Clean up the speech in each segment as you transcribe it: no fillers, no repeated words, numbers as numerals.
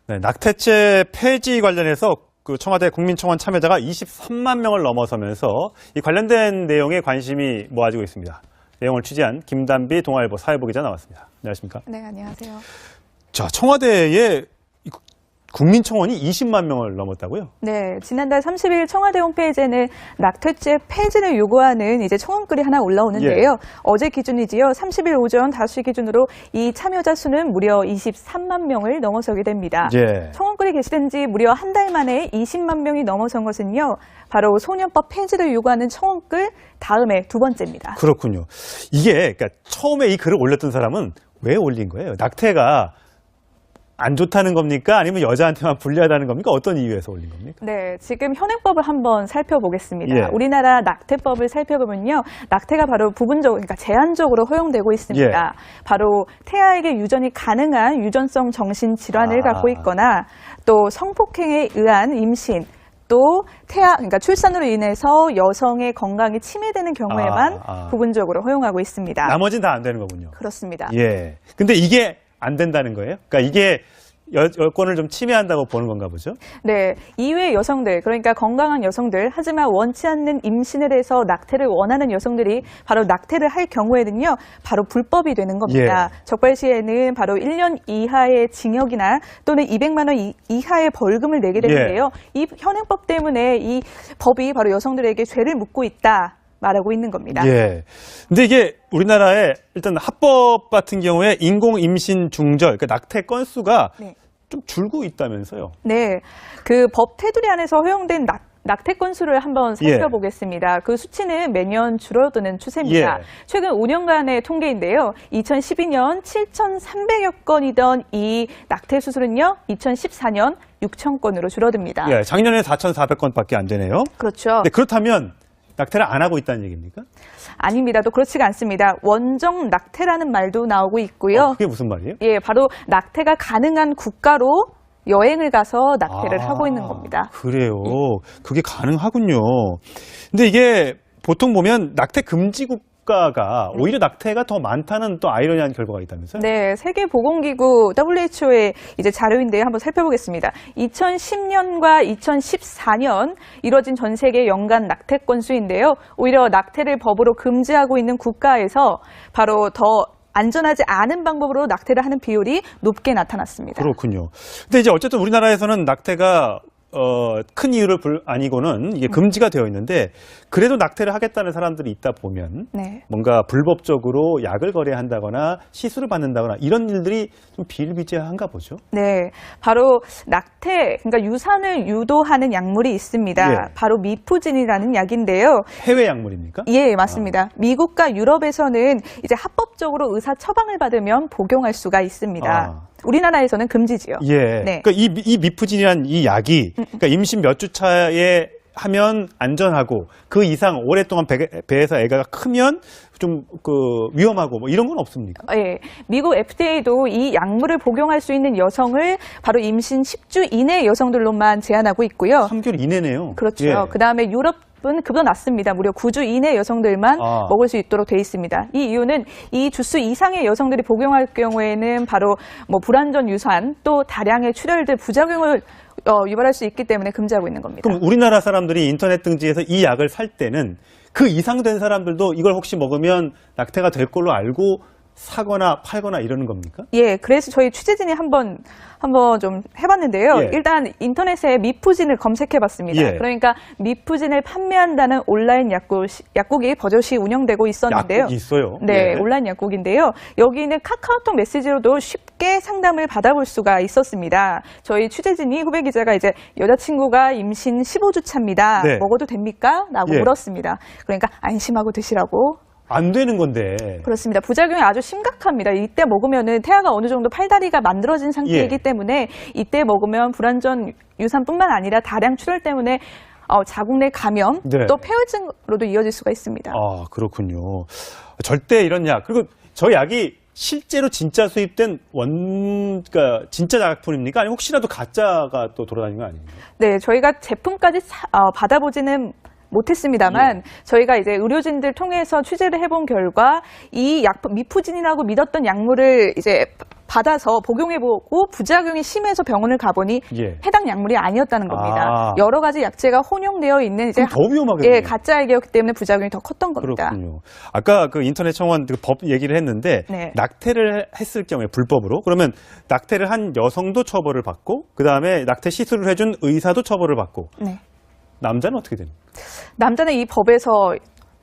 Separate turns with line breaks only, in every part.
네, 낙태죄 폐지 관련해서 그 청와대 국민청원 참여자가 23만 명을 넘어서면서 이 관련된 내용에 관심이 모아지고 있습니다. 내용을 취재한 김단비 동아일보 사회부 기자 나왔습니다. 안녕하십니까?
네, 안녕하세요.
자, 청와대에 국민청원이 20만 명을 넘었다고요?
네, 지난달 30일 청와대 홈페이지에는 낙태죄 폐지를 요구하는 이제 청원글이 하나 올라오는데요.
예.
어제 기준이지요. 30일 오전 5시 기준으로 이 참여자 수는 무려 23만 명을 넘어서게 됩니다.
예.
청원글이 게시된 지 무려 한 달 만에 20만 명이 넘어선 것은요. 바로 소년법 폐지를 요구하는 청원글 다음에 두 번째입니다.
그렇군요. 이게 그러니까 처음에 이 글을 올렸던 사람은 왜 올린 거예요? 낙태가 안 좋다는 겁니까? 아니면 여자한테만 불리하다는 겁니까? 어떤 이유에서 올린 겁니까?
네, 지금 현행법을 한번 살펴보겠습니다.
예.
우리나라 낙태법을 살펴보면요. 낙태가 바로 부분적으로, 그러니까 제한적으로 허용되고 있습니다.
예.
바로 태아에게 유전이 가능한 유전성 정신질환을 갖고 있거나 또 성폭행에 의한 임신, 또 그러니까 출산으로 인해서 여성의 건강이 침해되는 경우에만 부분적으로 허용하고 있습니다.
나머지는 다 안 되는 거군요.
그렇습니다.
예. 근데 이게 안 된다는 거예요? 그러니까 이게 여권을 좀 침해한다고 보는 건가 보죠?
네, 이외의 여성들, 그러니까 건강한 여성들, 하지만 원치 않는 임신을 해서 낙태를 원하는 여성들이 바로 낙태를 할 경우에는요, 바로 불법이 되는 겁니다.
예.
적발 시에는 바로 1년 이하의 징역이나 또는 200만 원 이하의 벌금을 내게 되는데요. 이 현행법 때문에 이 법이 바로 여성들에게 죄를 묻고 있다. 말하고 있는 겁니다.
예. 근데 이게 우리나라에 일단 합법 같은 경우에 인공 임신 중절, 그러니까 낙태 건수가
네.
좀 줄고 있다면서요?
네. 그 법 테두리 안에서 허용된 낙태 건수를 한번 살펴보겠습니다. 그 수치는 매년 줄어드는 추세입니다. 최근 5년간의 통계인데요. 2012년 7,300여 건이던 이 낙태 수술은요. 2014년 6천 건으로 줄어듭니다.
예, 작년에 4,400건밖에 안 되네요.
그렇죠.
네, 그렇다면 낙태를 안 하고 있다는 얘기입니까?
아닙니다. 또 그렇지가 않습니다. 원정 낙태라는 말도 나오고 있고요.
그게 무슨 말이에요?
예, 바로 낙태가 가능한 국가로 여행을 가서 낙태를 하고 있는 겁니다.
그래요. 그게 가능하군요. 근데 이게 보통 보면 낙태 금지 국가가 오히려 낙태가 더 많다는 또 아이러니한 결과가 있다면서요?
네, 세계보건기구 WHO의 이제 자료인데요. 한번 살펴보겠습니다. 2010년과 2014년 이뤄진 전 세계 연간 낙태 건수인데요. 오히려 낙태를 법으로 금지하고 있는 국가에서 바로 더 안전하지 않은 방법으로 낙태를 하는 비율이 높게 나타났습니다.
그렇군요. 근데 이제 어쨌든 우리나라에서는 낙태가 큰 이유를 아니고는 이게 금지가 되어 있는데 그래도 낙태를 하겠다는 사람들이 있다 보면 뭔가 불법적으로 약을 거래한다거나 시술을 받는다거나 이런 일들이 좀 비일비재한가 보죠.
네, 바로 낙태, 그러니까 유산을 유도하는 약물이 있습니다.
예.
바로 미푸진이라는 약인데요.
해외 약물입니까?
예, 맞습니다. 미국과 유럽에서는 이제 합법적으로 의사 처방을 받으면 복용할 수가 있습니다. 우리나라에서는 금지지요.
예.
네.
그러니까 이 미푸진이라는 이 약이 그러니까 임신 몇 주 차에 하면 안전하고 그 이상 오랫동안 배에서 애가 크면 좀 위험하고 뭐 이런 건 없습니까?
예. 미국 FDA도 이 약물을 복용할 수 있는 여성을 바로 임신 10주 이내 여성들로만 제한하고 있고요.
3개월 이내네요.
그렇죠.
예.
그다음에 유럽은 그보다 낮습니다. 무려 9주 이내 여성들만 먹을 수 있도록 돼 있습니다. 이 이유는 이 주수 이상의 여성들이 복용할 경우에는 바로 뭐 불완전 유산 또 다량의 출혈들 부작용을 유발할 수 있기 때문에 금지하고 있는 겁니다.
그럼 우리나라 사람들이 인터넷 등지에서 이 약을 살 때는 그 이상 된 사람들도 이걸 혹시 먹으면 낙태가 될 걸로 알고 사거나 팔거나 이러는 겁니까?
예, 그래서 저희 취재진이 한번 좀 해봤는데요.
예.
일단 인터넷에 미푸진을 검색해봤습니다.
예.
그러니까 미푸진을 판매한다는 온라인 약국이 버젓이 운영되고 있었는데요.
약국이 있어요?
네,
예.
온라인 약국인데요. 여기는 카카오톡 메시지로도 쉽게 상담을 받아볼 수가 있었습니다. 저희 취재진이 후배 기자가 이제 여자친구가 임신 15주 차입니다.
네.
먹어도 됩니까? 라고
예.
물었습니다. 그러니까 안심하고 드시라고.
안 되는 건데.
그렇습니다. 부작용이 아주 심각합니다. 이때 먹으면은 태아가 어느 정도 팔다리가 만들어진 상태이기 때문에 이때 먹으면 불완전 유산뿐만 아니라 다량 출혈 때문에 자궁 내 감염 또 폐혈증으로도 이어질 수가 있습니다.
아, 그렇군요. 절대 이런 약. 그리고 저 약이 실제로 진짜 수입된 그러니까 진짜 작품입니까? 아니면 혹시라도 가짜가 또 돌아다니는 거 아닙니까?
네, 저희가 제품까지 받아보지는 못했습니다만 저희가 이제 의료진들 통해서 취재를 해본 결과 이 미푸진이라고 믿었던 약물을 이제 받아서 복용해보고 부작용이 심해서 병원을 가보니
예.
해당 약물이 아니었다는 겁니다. 여러 가지 약재가 혼용되어 있는 이제
더 위험하겠네요.
예, 가짜 약이었기 때문에 부작용이 더 컸던 겁니다.
그렇군요. 아까 그 인터넷 청원 그 법 얘기를 했는데
네.
낙태를 했을 경우에 불법으로 그러면 낙태를 한 여성도 처벌을 받고 그 다음에 낙태 시술을 해준 의사도 처벌을 받고
네.
남자는 어떻게 됩니까?
남자는 이 법에서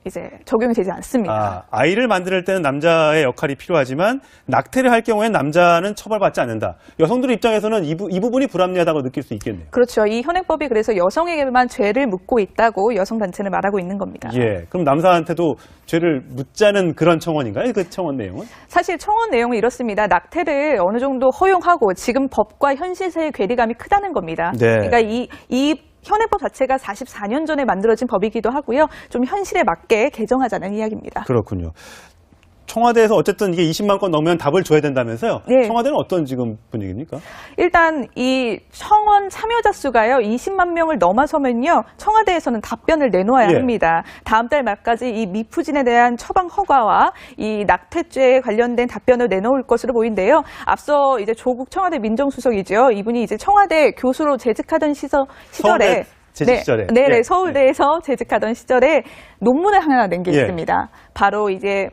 이제 적용이 되지 않습니다.
아이를 만들 때는 남자의 역할이 필요하지만 낙태를 할 경우엔 남자는 처벌받지 않는다. 여성들 입장에서는 이 부분이 불합리하다고 느낄 수 있겠네요.
그렇죠. 이 현행법이 그래서 여성에게만 죄를 묻고 있다고 여성단체는 말하고 있는 겁니다.
예, 그럼 남자한테도 죄를 묻자는 그런 청원인가요? 그 청원 내용은?
사실 청원 내용은 이렇습니다. 낙태를 어느 정도 허용하고 지금 법과 현실사의 괴리감이 크다는 겁니다.
네.
그러니까 이 현행법 자체가 44년 전에 만들어진 법이기도 하고요. 좀 현실에 맞게 개정하자는 이야기입니다.
그렇군요. 청와대에서 어쨌든 이게 20만 건 넘으면 답을 줘야 된다면서요?
네.
청와대는 어떤 지금 분위기입니까?
일단 이 청원 참여자 수가요 20만 명을 넘어서면요 청와대에서는 답변을 내놓아야
예.
합니다. 다음 달 말까지 이 미푸진에 대한 처방 허가와 이 낙태죄에 관련된 답변을 내놓을 것으로 보이는데요. 앞서 이제 조국 청와대 민정수석이죠. 이분이 이제 청와대 교수로 재직하던 시절에
재직 시절에.
네,
예.
서울대에서 재직하던 시절에 논문을 하나 낸 게
예.
있습니다. 바로 이제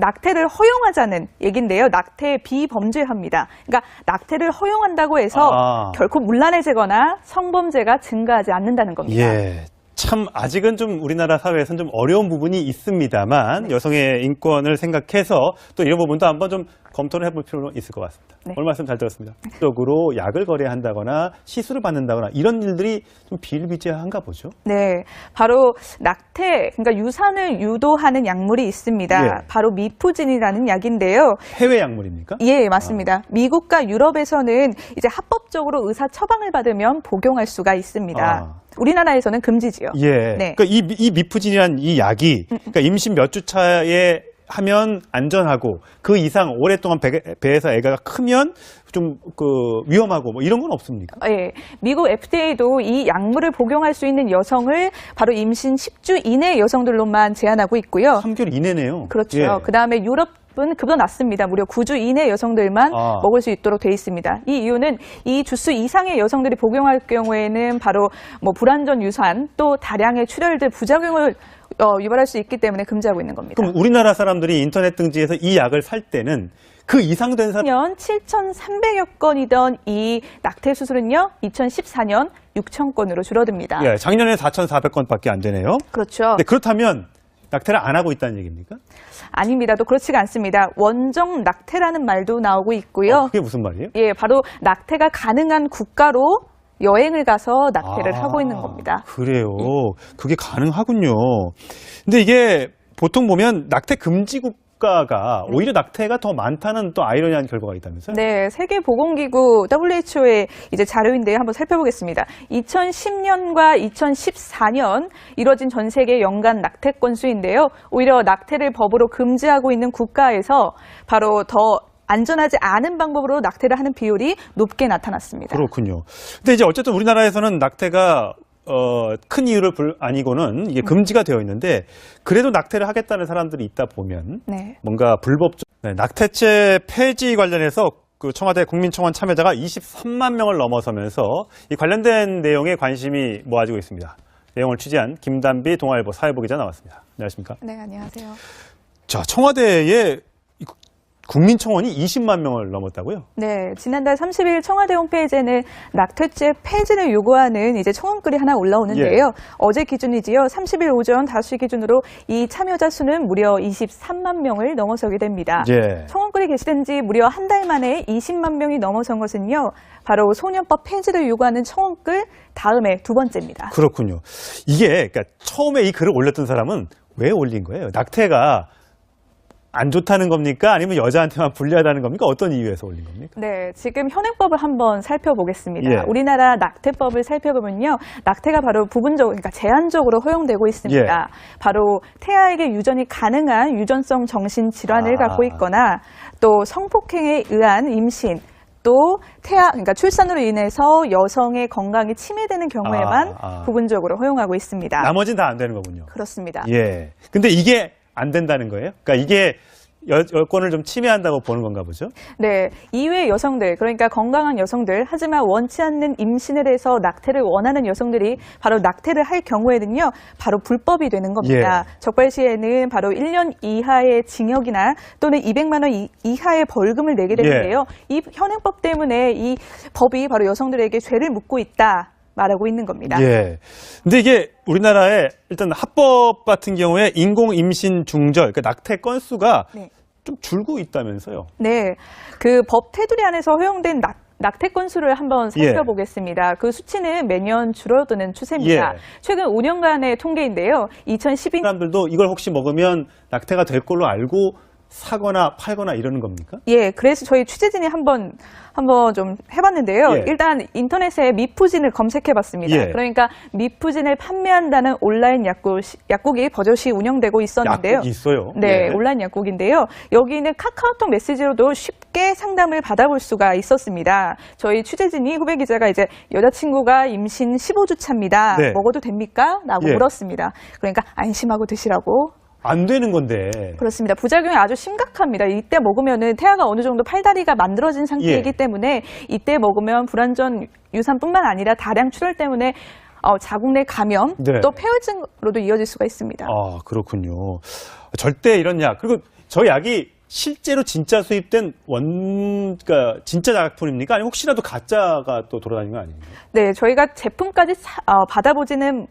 낙태를 허용하자는 얘기인데요. 낙태 비범죄합니다. 그러니까 낙태를 허용한다고 해서 결코 문란해지거나 성범죄가 증가하지 않는다는 겁니다.
예. 참 아직은 좀 우리나라 사회에서는 좀 어려운 부분이 있습니다만
네.
여성의 인권을 생각해서 또 이런 부분도 한번 좀 검토를 해볼 필요는 있을 것 같습니다.
네.
오늘 말씀 잘 들었습니다. 적으로 약을 거래한다거나 시술을 받는다거나 이런 일들이 좀 비일비재한가 보죠.
네, 바로 낙태, 그러니까 유산을 유도하는 약물이 있습니다.
예.
바로 미푸진이라는 약인데요.
해외 약물입니까?
예, 맞습니다. 미국과 유럽에서는 이제 합법적으로 의사 처방을 받으면 복용할 수가 있습니다. 우리나라에서는 금지지요.
예.
네.
그러니까 이 미푸진이란 이 약이 그러니까 임신 몇 주 차에 하면 안전하고 그 이상 오랫동안 배에서 애가 크면 좀 위험하고 뭐 이런 건 없습니까?
예, 미국 FDA도 이 약물을 복용할 수 있는 여성을 바로 임신 10주 이내 여성들로만 제한하고 있고요.
3개월 이내네요.
그렇죠.
예.
그다음에 유럽은 그보다 낮습니다. 무려 9주 이내 여성들만 먹을 수 있도록 돼 있습니다. 이 이유는 이 주수 이상의 여성들이 복용할 경우에는 바로 뭐 불완전 유산 또 다량의 출혈들 부작용을 유발할 수 있기 때문에 금지하고 있는 겁니다.
그럼 우리나라 사람들이 인터넷 등지에서 이 약을 살 때는 그 이상 된 사람
년 7,300여 건이던 이 낙태 수술은요, 2014년 6,000건으로 줄어듭니다.
예, 작년에 4,400건밖에 안 되네요.
그렇죠.
네, 그렇다면 낙태를 안 하고 있다는 얘기입니까?
아닙니다. 또 그렇지가 않습니다. 원정 낙태라는 말도 나오고 있고요.
그게 무슨 말이에요?
예, 바로 낙태가 가능한 국가로 여행을 가서 낙태를 하고 있는 겁니다.
그래요. 그게 가능하군요. 근데 이게 보통 보면 낙태 금지 국가가 오히려 낙태가 더 많다는 또 아이러니한 결과가 있다면서요?
네, 세계보건기구 WHO의 이제 자료인데요. 한번 살펴보겠습니다. 2010년과 2014년 이뤄진 전 세계 연간 낙태 건수인데요. 오히려 낙태를 법으로 금지하고 있는 국가에서 바로 더 안전하지 않은 방법으로 낙태를 하는 비율이 높게 나타났습니다.
그렇군요. 근데 이제 어쨌든 우리나라에서는 낙태가 큰 이유를 아니고는 이게 금지가 되어 있는데 그래도 낙태를 하겠다는 사람들이 있다 보면 뭔가 불법적 낙태죄 폐지 관련해서 그 청와대 국민청원 참여자가 23만 명을 넘어서면서 이 관련된 내용에 관심이 모아지고 있습니다. 내용을 취재한 김단비 동아일보 사회부 기자 나왔습니다. 안녕하십니까?
네, 안녕하세요.
자, 청와대에 국민청원이 20만 명을 넘었다고요?
네, 지난달 30일 청와대 홈페이지에는 낙태죄 폐지를 요구하는 이제 청원글이 하나 올라오는데요.
예.
어제 기준이지요. 30일 오전 5시 기준으로 이 참여자 수는 무려 23만 명을 넘어서게 됩니다.
예.
청원글이 게시된 지 무려 한 달 만에 20만 명이 넘어선 것은요. 바로 소년법 폐지를 요구하는 청원글 다음에 두 번째입니다.
그렇군요. 이게 그러니까 처음에 이 글을 올렸던 사람은 왜 올린 거예요? 낙태가 안 좋다는 겁니까? 아니면 여자한테만 불리하다는 겁니까? 어떤 이유에서 올린 겁니까?
네, 지금 현행법을 한번 살펴보겠습니다.
예.
우리나라 낙태법을 살펴보면요. 낙태가 바로 부분적으로, 그러니까 제한적으로 허용되고 있습니다.
예.
바로 태아에게 유전이 가능한 유전성 정신질환을 갖고 있거나 또 성폭행에 의한 임신, 또 그러니까 출산으로 인해서 여성의 건강이 침해되는 경우에만 부분적으로 허용하고 있습니다.
나머지는 다 안 되는 거군요.
그렇습니다.
예. 근데 이게 안 된다는 거예요? 그러니까 이게 여권을 좀 침해한다고 보는 건가 보죠?
네, 이외의 여성들, 그러니까 건강한 여성들, 하지만 원치 않는 임신을 해서 낙태를 원하는 여성들이 바로 낙태를 할 경우에는요, 바로 불법이 되는 겁니다.
예.
적발 시에는 바로 1년 이하의 징역이나 또는 200만 원 이하의 벌금을 내게 되는데요. 이 현행법 때문에 이 법이 바로 여성들에게 죄를 묻고 있다. 말하고 있는 겁니다.
예. 근데 이게 우리나라에 일단 합법 같은 경우에 인공 임신 중절, 그러니까 낙태 건수가
네.
좀 줄고 있다면서요?
네. 그 법 테두리 안에서 허용된 낙태 건수를 한번 살펴보겠습니다. 그 수치는 매년 줄어드는 추세입니다. 최근 5년간의 통계인데요. 2012년
사람들도 이걸 혹시 먹으면 낙태가 될 걸로 알고 사거나 팔거나 이러는 겁니까?
예, 그래서 저희 취재진이 한번 좀 해봤는데요.
예.
일단 인터넷에 미푸진을 검색해봤습니다.
예.
그러니까 미푸진을 판매한다는 온라인 약국이 버젓이 운영되고 있었는데요.
약국이 있어요?
네,
예.
온라인 약국인데요. 여기는 카카오톡 메시지로도 쉽게 상담을 받아볼 수가 있었습니다. 저희 취재진이 후배 기자가 이제 여자친구가 임신 15주 차입니다.
네.
먹어도 됩니까? 라고
예.
물었습니다. 그러니까 안심하고 드시라고.
안 되는 건데.
그렇습니다. 부작용이 아주 심각합니다. 이때 먹으면은 태아가 어느 정도 팔다리가 만들어진 상태이기
예.
때문에 이때 먹으면 불완전 유산뿐만 아니라 다량 출혈 때문에 자궁 내 감염
네.
또 폐혈증으로도 이어질 수가 있습니다.
아, 그렇군요. 절대 이런 약. 그리고 저 약이 실제로 진짜 수입된 그러니까 진짜 약품입니까? 아니면 혹시라도 가짜가 또 돌아다니는 거 아닙니까?
네, 저희가 제품까지 받아보지는